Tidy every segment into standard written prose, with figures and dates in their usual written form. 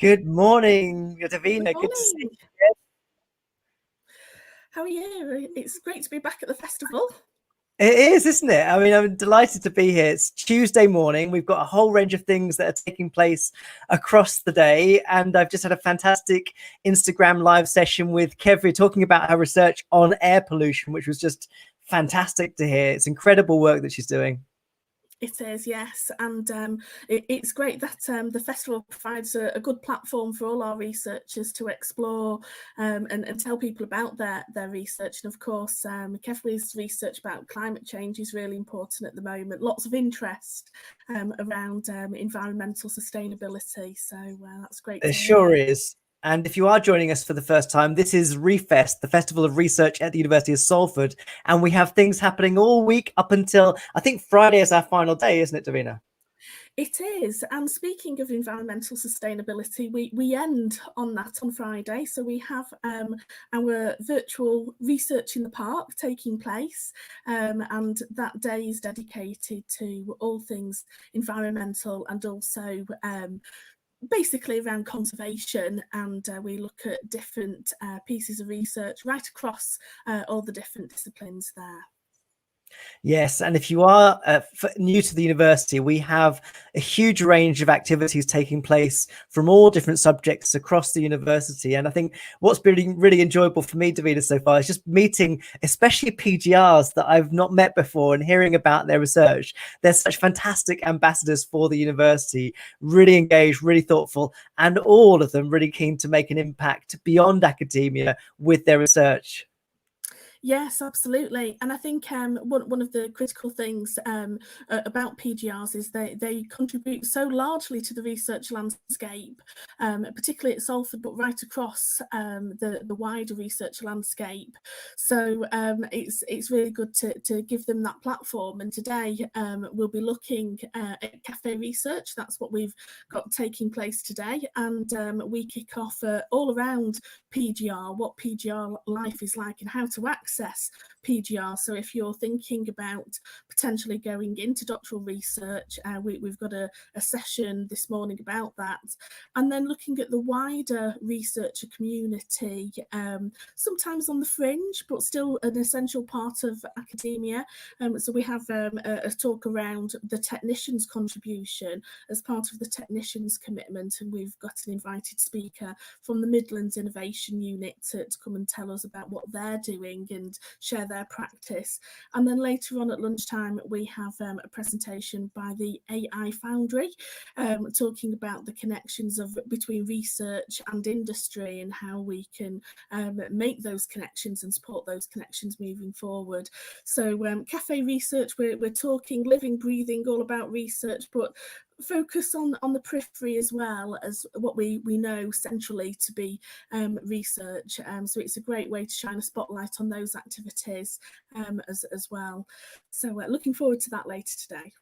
Good morning, Good Davina. Good to see morning. you. How are you? It's great to be back at the festival. It is, isn't it? I mean, I'm delighted to be here. It's Tuesday morning. We've got a whole range of things that are taking place across the day. And I've just had a fantastic Instagram live session with Kevri talking about her research on air pollution, which was just fantastic to hear. It's incredible work that she's doing. It is, yes, and it's great that the festival provides a good platform for all our researchers to explore and tell people about their research. And of course, Kevri's research about climate change is really important at the moment. Lots of interest around environmental sustainability, so that's great There to hear. sure is. And if you are joining us for the first time, this is ReFest, the Festival of Research at the University of Salford. And we have things happening all week up until, I think Friday is our final day, isn't it, Davina? It is, and speaking of environmental sustainability, we end on that on Friday. So we have our virtual Research in the Park taking place, and that day is dedicated to all things environmental and also basically around conservation, and we look at different pieces of research right across all the different disciplines there. Yes, and if you are new to the university, we have a huge range of activities taking place from all different subjects across the university. And I think what's been really enjoyable for me, Davina, so far is just meeting, especially PGRs that I've not met before and hearing about their research. They're such fantastic ambassadors for the university, really engaged, really thoughtful, and all of them really keen to make an impact beyond academia with their research. Yes, absolutely. And I think one of the critical things about PGRs is they contribute so largely to the research landscape, particularly at Salford, but right across the wider research landscape. So it's really good to give them that platform. And today we'll be looking at cafe research. That's what we've got taking place today. And we kick off all around PGR, what PGR life is like and how to access PGR. So if you're thinking about potentially going into doctoral research, we've got a session this morning about that. And then looking at the wider researcher community, sometimes on the fringe, but still an essential part of academia. So we have a talk around the technician's contribution as part of the technician's commitment, and we've got an invited speaker from the Midlands Innovation Unit to come and tell us about what they're doing and share their practice. And then later on at lunchtime, we have a presentation by the AI Foundry, talking about the connections between research and industry and how we can make those connections and support those connections moving forward. So cafe research, we're talking living, breathing, all about research, but focus on the periphery as well as what we know centrally to be research. So it's a great way to shine a spotlight on those activities as well. So looking forward to that later today.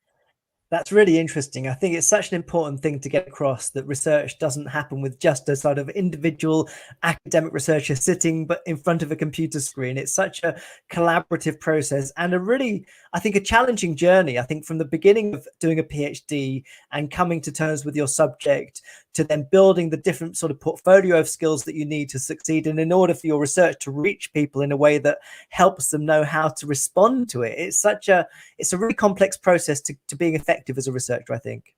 That's really interesting. I think it's such an important thing to get across, that research doesn't happen with just a sort of individual academic researcher sitting but in front of a computer screen. It's such a collaborative process and a really, I think, a challenging journey. I think from the beginning of doing a PhD and coming to terms with your subject to then building the different sort of portfolio of skills that you need to succeed. And in order for your research to reach people in a way that helps them know how to respond to it, it's a really complex process to being effective as a researcher, I think.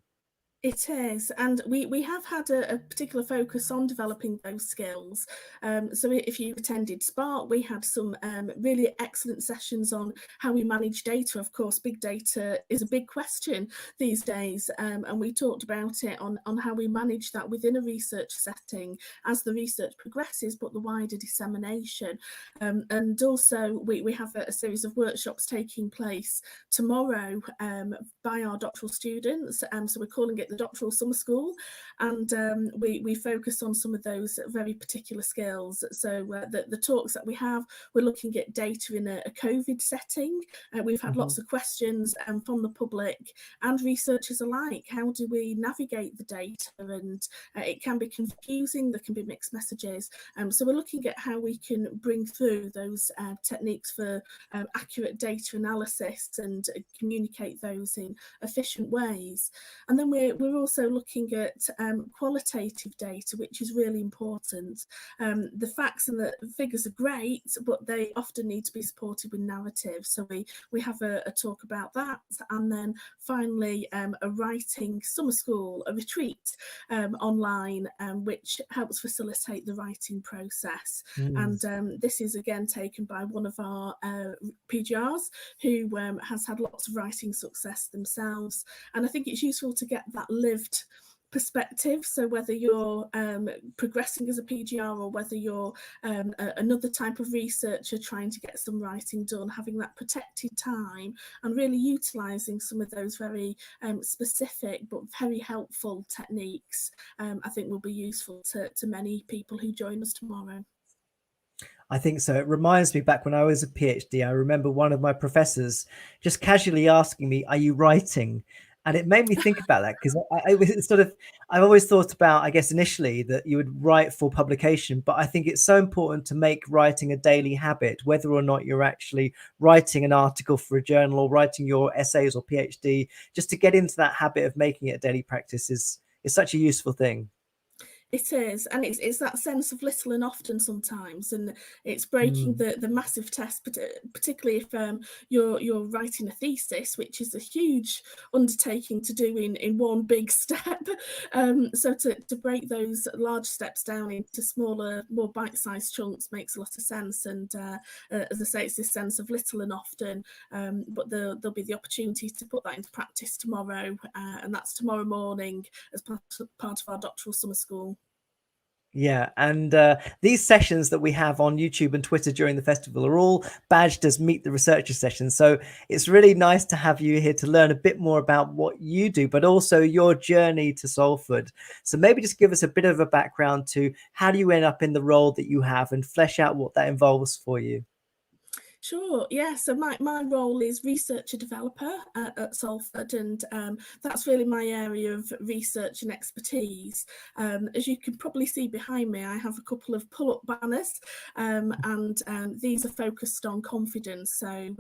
It is, and we have had a particular focus on developing those skills. So if you attended Spark, we had some really excellent sessions on how we manage data. Of course, big data is a big question these days, and we talked about it on how we manage that within a research setting as the research progresses, but the wider dissemination. And also we have a series of workshops taking place tomorrow by our doctoral students. So we're calling it the Doctoral Summer School, and we focus on some of those very particular skills. So the talks that we have, we're looking at data in a COVID setting. We've had lots of questions from the public and researchers alike. How do we navigate the data? And it can be confusing, there can be mixed messages. So we're looking at how we can bring through those techniques for accurate data analysis and communicate those in efficient ways. And then we're we're also looking at qualitative data, which is really important. The facts and the figures are great, but they often need to be supported with narrative. So we have a talk about that, and then finally a writing summer school, a retreat online, which helps facilitate the writing process. And this is again taken by one of our PGRs who has had lots of writing success themselves. And I think it's useful to get that lived perspective. So whether you're progressing as a PGR or whether you're another type of researcher trying to get some writing done, having that protected time and really utilising some of those very specific but very helpful techniques, I think will be useful to many people who join us tomorrow. I think so. It reminds me back when I was a PhD, I remember one of my professors just casually asking me, "Are you writing?" And it made me think about that, because I was sort of, I've always thought about, I guess initially, that you would write for publication, but I think it's so important to make writing a daily habit, whether or not you're actually writing an article for a journal or writing your essays or PhD, just to get into that habit of making it a daily practice is such a useful thing. It is, and it's that sense of little and often sometimes, and it's breaking the massive test, particularly if you're writing a thesis, which is a huge undertaking to do in one big step. So to break those large steps down into smaller, more bite-sized chunks makes a lot of sense. And as I say, it's this sense of little and often, but there'll be the opportunity to put that into practice tomorrow, and that's tomorrow morning as part of our doctoral summer school. Yeah, and these sessions that we have on YouTube and Twitter during the festival are all badged as Meet the Researcher sessions. So it's really nice to have you here to learn a bit more about what you do, but also your journey to Salford. So maybe just give us a bit of a background to how do you end up in the role that you have, and flesh out what that involves for you. Sure, yeah. So my role is researcher developer at Salford, and that's really my area of research and expertise. As you can probably see behind me, I have a couple of pull-up banners, and these are focused on confidence, so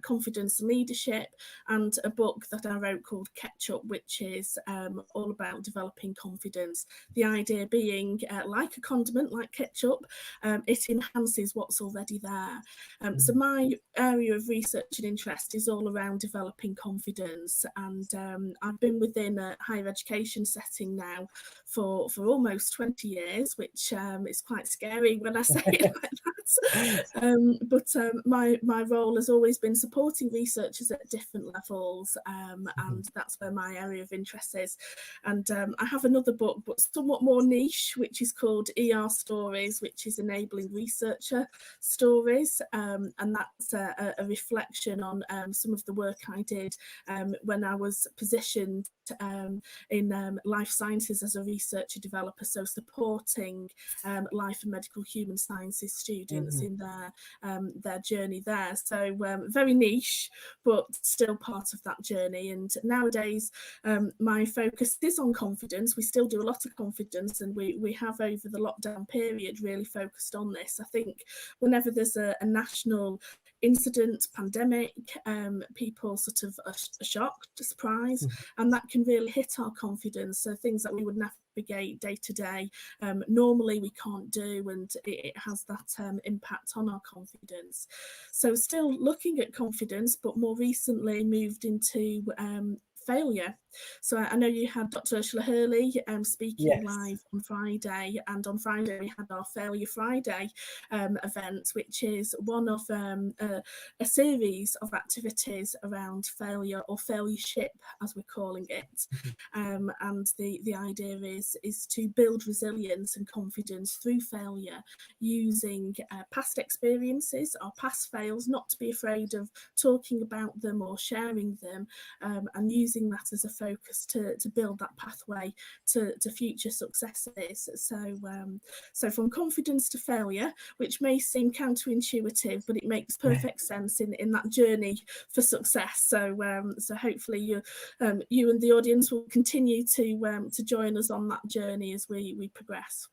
confidence and leadership, and a book that I wrote called Ketchup, which is all about developing confidence. The idea being, like a condiment, like ketchup, it enhances what's already there. So my area of research and interest is all around developing confidence, and I've been within a higher education setting now for almost 20 years, which is quite scary when I say it like that. But my role has always been supporting researchers at different levels, and that's where my area of interest is. And I have another book, but somewhat more niche, which is called ER Stories, which is enabling researcher stories, and that's a reflection on some of the work I did when I was positioned in life sciences as a researcher developer, so supporting life and medical human sciences students in their journey there. So very niche, but still part of that journey. And nowadays my focus is on confidence. We still do a lot of confidence, and we have over the lockdown period really focused on this. I think whenever there's a national incident, pandemic, people sort of are shocked, surprised, and that can really hit our confidence. So things that we would navigate day to day, normally we can't do, and it has that impact on our confidence. So still looking at confidence, but more recently moved into failure. So I know you had Dr. Ursula Hurley speaking live on Friday, and on Friday we had our Failure Friday event, which is one of a series of activities around failure, or failureship as we're calling it. And the idea is to build resilience and confidence through failure, using past experiences, our past fails, not to be afraid of talking about them or sharing them, and using that as a focus to build that pathway to future successes. So from confidence to failure, which may seem counterintuitive, but it makes perfect sense in that journey for success. So hopefully you and the audience will continue to join us on that journey as we progress.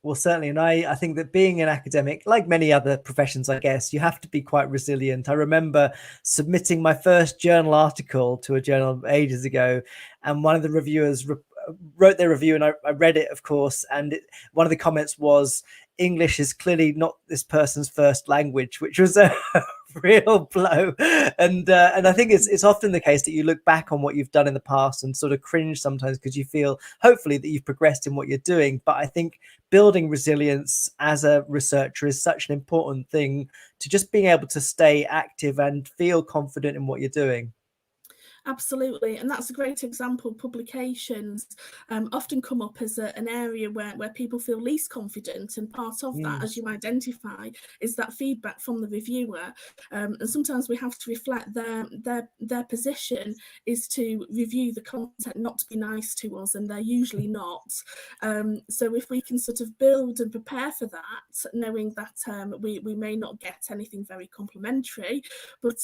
Well, certainly. And I think that being an academic, like many other professions, I guess, you have to be quite resilient. I remember submitting my first journal article to a journal ages ago, and one of the reviewers wrote their review, and I read it, of course. And one of the comments was, English is clearly not this person's first language, which was a real blow. And I think it's often the case that you look back on what you've done in the past and sort of cringe sometimes, because you feel hopefully that you've progressed in what you're doing. But I think building resilience as a researcher is such an important thing, to just being able to stay active and feel confident in what you're doing. Absolutely, and that's a great example. Publications often come up as an area where people feel least confident, and part of that, Mm. as you identify, is that feedback from the reviewer. And sometimes we have to reflect their position is to review the content, not to be nice to us, and they're usually not. So if we can sort of build and prepare for that, knowing that we may not get anything very complimentary, but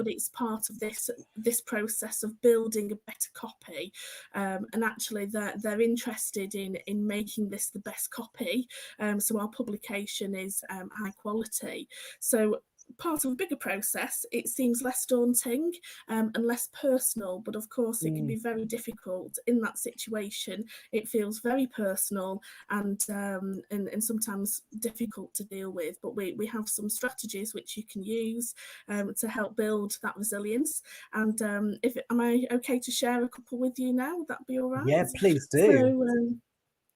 it's part of this process of building a better copy, and actually they're interested in making this the best copy, so our publication is high quality. So part of a bigger process, it seems less daunting and less personal, but of course it can be very difficult in that situation. It feels very personal and sometimes difficult to deal with, but we have some strategies which you can use to help build that resilience. And am I okay to share a couple with you now? Would that be all right? Yeah, please do.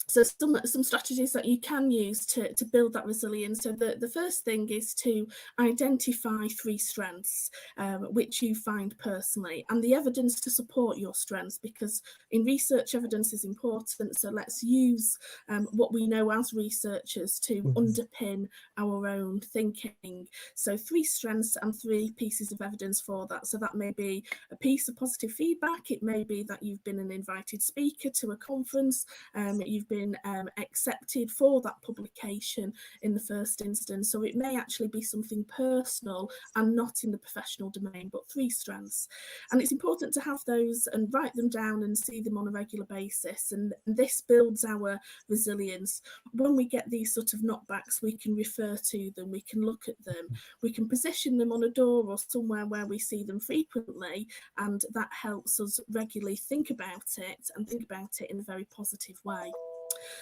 So some strategies that you can use to build that resilience. So the first thing is to identify 3 strengths which you find personally, and the evidence to support your strengths, because in research evidence is important. So let's use what we know as researchers to underpin our own thinking. So 3 strengths and 3 pieces of evidence for that. So that may be a piece of positive feedback. It may be that you've been an invited speaker to a conference. You've been accepted for that publication in the first instance. So it may actually be something personal and not in the professional domain, but 3 strengths. And it's important to have those and write them down and see them on a regular basis. And this builds our resilience. When we get these sort of knockbacks, we can refer to them, we can look at them, we can position them on a door or somewhere where we see them frequently, and that helps us regularly think about it, and think about it in a very positive way.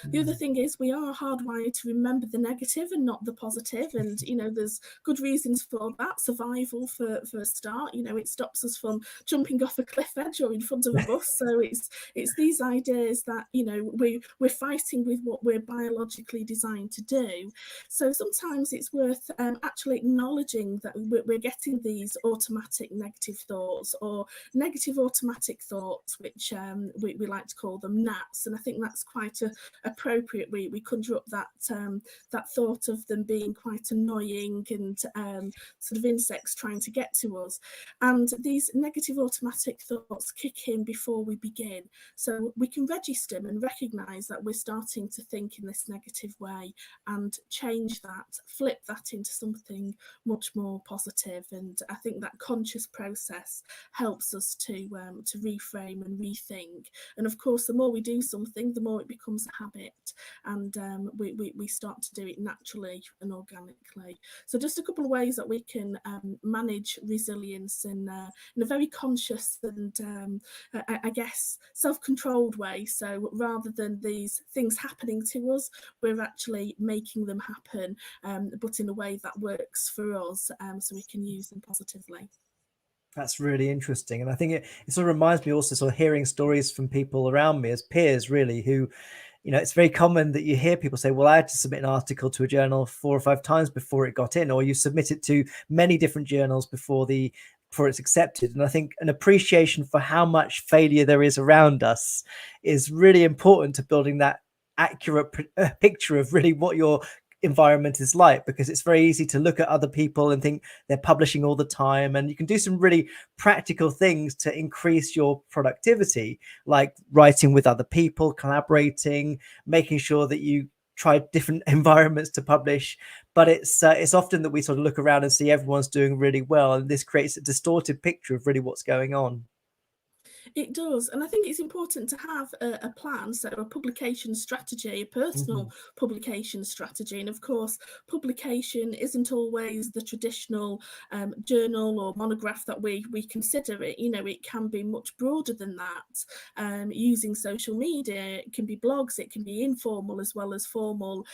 The other thing is we are hardwired to remember the negative and not the positive, and there's good reasons for that. Survival for a start. It stops us from jumping off a cliff edge or in front of a bus. So it's these ideas that we're fighting with what we're biologically designed to do. So sometimes it's worth actually acknowledging that we're getting these automatic negative thoughts, or negative automatic thoughts, which we like to call them NATs, and I think that's quite appropriate. We conjure up that thought of them being quite annoying and sort of insects trying to get to us, and these negative automatic thoughts kick in before we begin. So we can register them and recognize that we're starting to think in this negative way, and change that, flip that into something much more positive. And I think that conscious process helps us to reframe and rethink. And of course, the more we do something, the more it becomes a habit, and we start to do it naturally and organically. So just a couple of ways that we can manage resilience in a very conscious and I guess self-controlled way. So rather than these things happening to us, we're actually making them happen, but in a way that works for us, so we can use them positively. That's really interesting. And I think it sort of reminds me also sort of hearing stories from people around me as peers, really, who, it's very common that you hear people say, well, I had to submit an article to a journal 4 or 5 times before it got in, or you submit it to many different journals before it's accepted. And I think an appreciation for how much failure there is around us is really important to building that accurate picture of really what your environment is like, because it's very easy to look at other people and think they're publishing all the time, and you can do some really practical things to increase your productivity, like writing with other people, collaborating, making sure that you try different environments to publish. But it's often that we sort of look around and see everyone's doing really well, and this creates a distorted picture of really what's going on. It does, and I think it's important to have a plan, so a publication strategy, a personal publication strategy. And of course, publication isn't always the traditional journal or monograph that we consider it. You know, it can be much broader than that. Using social media, it can be blogs, it can be informal as well as formal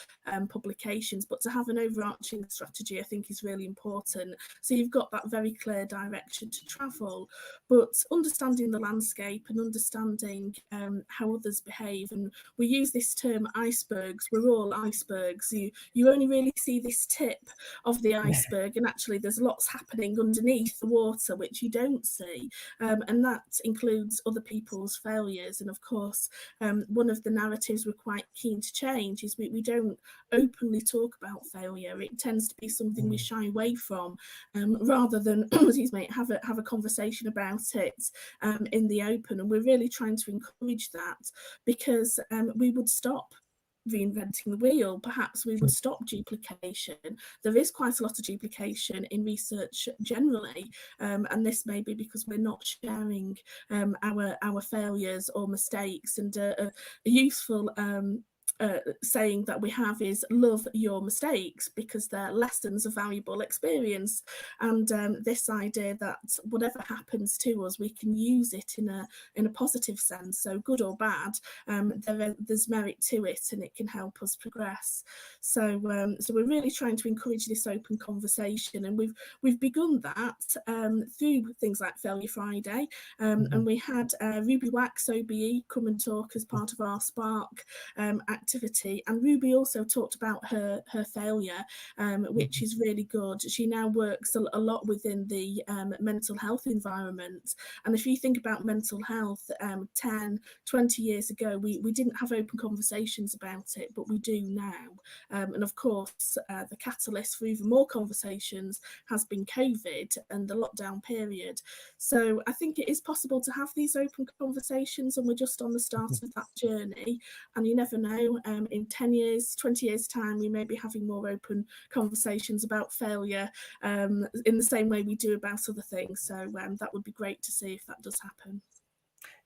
publications. But to have an overarching strategy, I think, is really important. So you've got that very clear direction to travel, but understanding the landscape and understanding how others behave. And we use this term icebergs. We're all icebergs. You only really see this tip of the iceberg, and actually there's lots happening underneath the water which you don't see, and that includes other people's failures. And of course, one of the narratives we're quite keen to change is we don't openly talk about failure. It tends to be something we shy away from, rather than excuse me, have a conversation about it in the open. And we're really trying to encourage that, because we would stop reinventing the wheel. Perhaps we would stop duplication. There is quite a lot of duplication in research generally, and this may be because we're not sharing our failures or mistakes. And a useful saying that we have is love your mistakes, because they're lessons of valuable experience. And this idea that whatever happens to us, we can use it in a positive sense, so good or bad, there's merit to it, and it can help us progress. So we're really trying to encourage this open conversation, and we've begun that through things like Failure Friday, and we had Ruby Wax OBE come and talk as part of our Spark activity. And Ruby also talked about her failure, which is really good. She now works a lot within the mental health environment. And if you think about mental health, 10, 20 years ago, we didn't have open conversations about it, but we do now. And of course, the catalyst for even more conversations has been COVID and the lockdown period. So I think it is possible to have these open conversations, and we're just on the start of that journey. And you never know, in 10 years, 20 years time, we may be having more open conversations about failure in the same way we do about other things. So that would be great to see if that does happen.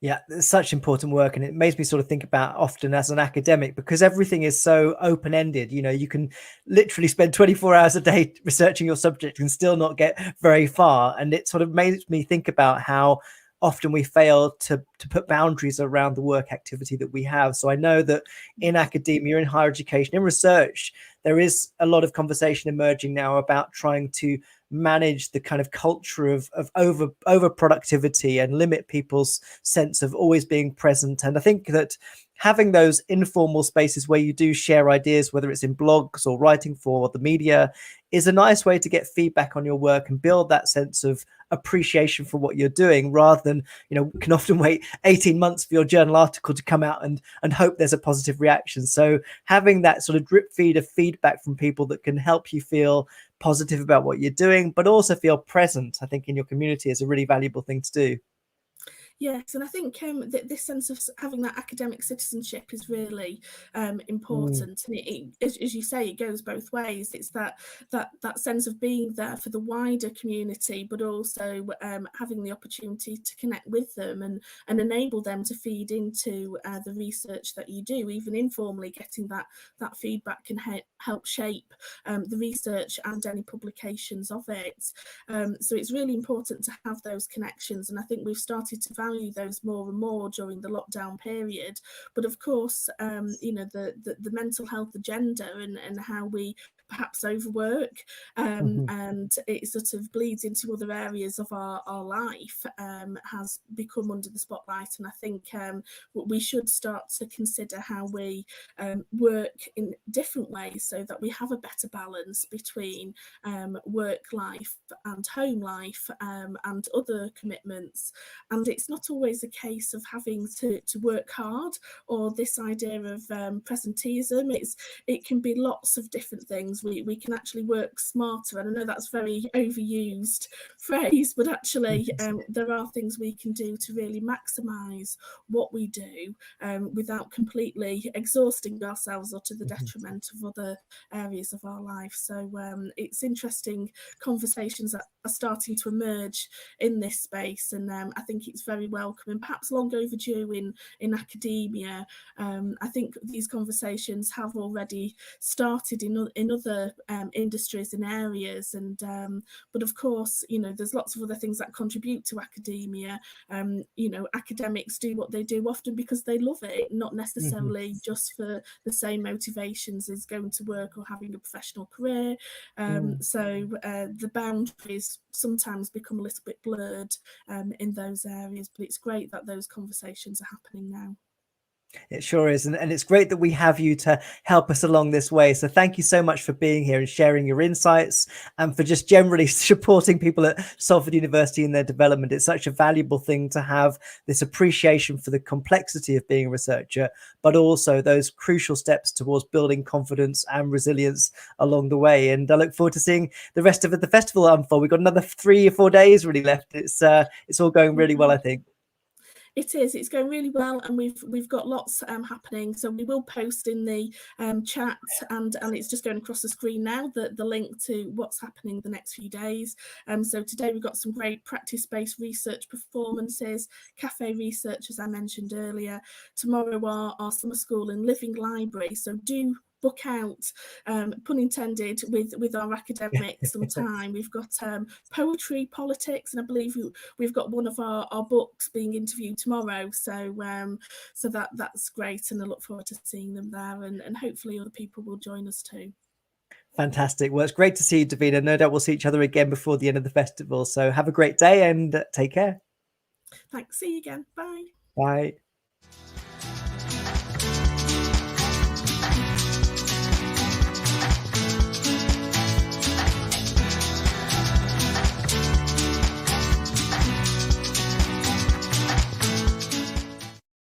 Yeah, it's such important work, and it makes me sort of think about often as an academic, because everything is so open-ended. You know, you can literally spend 24 hours a day researching your subject and still not get very far. And it sort of makes me think about how often we fail to put boundaries around the work activity that we have. So I know that in academia, in higher education, in research, there is a lot of conversation emerging now about trying to manage the kind of culture of over productivity and limit people's sense of always being present. And I think that having those informal spaces where you do share ideas, whether it's in blogs or writing for the media, is a nice way to get feedback on your work and build that sense of appreciation for what you're doing, rather than, you know, can often wait 18 months for your journal article to come out and hope there's a positive reaction. So having that sort of drip feed of feedback from people that can help you feel positive about what you're doing, but also feel present, I think, in your community is a really valuable thing to do. Yes, and I think this sense of having that academic citizenship is really important. And as you say, it goes both ways. It's that sense of being there for the wider community, but also having the opportunity to connect with them and enable them to feed into the research that you do. Even informally, getting that feedback can help shape the research and any publications of it. So it's really important to have those connections, and I think we've started to value those more and more during the lockdown period. But of course, you know, the mental health agenda and how we perhaps overwork, and it sort of bleeds into other areas of our life, has become under the spotlight. And I think we should start to consider how we work in different ways, so that we have a better balance between work life and home life, and other commitments. And it's not always a case of having to work hard, or this idea of presenteeism. It can be lots of different things, things, we can actually work smarter. And I know that's very overused phrase, but actually there are things we can do to really maximise what we do without completely exhausting ourselves or to the detriment of other areas of our life. So it's interesting conversations that are starting to emerge in this space, and I think it's very welcome and perhaps long overdue in academia. I think these conversations have already started in other industries and areas, and but of course, you know, there's lots of other things that contribute to academia. You know, academics do what they do often because they love it, not necessarily just for the same motivations as going to work or having a professional career. So the boundaries sometimes become a little bit blurred in those areas, but it's great that those conversations are happening now. It sure is. And it's great that we have you to help us along this way. So thank you so much for being here and sharing your insights, and for just generally supporting people at Salford University in their development. It's such a valuable thing to have this appreciation for the complexity of being a researcher, but also those crucial steps towards building confidence and resilience along the way. And I look forward to seeing the rest of the festival unfold. We've got another 3 or 4 days really left. It's all going really well, I think. It is. It's going really well, and we've got lots happening. So we will post in the chat, and it's just going across the screen now, the link to what's happening the next few days. So today we've got some great practice-based research performances, cafe research, as I mentioned earlier. Tomorrow our summer school and living library. So do book out, pun intended, with our academics some time. We've got poetry, politics, and I believe we've got one of our books being interviewed tomorrow. So so that's great, and I look forward to seeing them there, and hopefully other people will join us too. Fantastic. Well, it's great to see you, Davina. No doubt we'll see each other again before the end of the festival. So have a great day and take care. Thanks. See you again. Bye. Bye.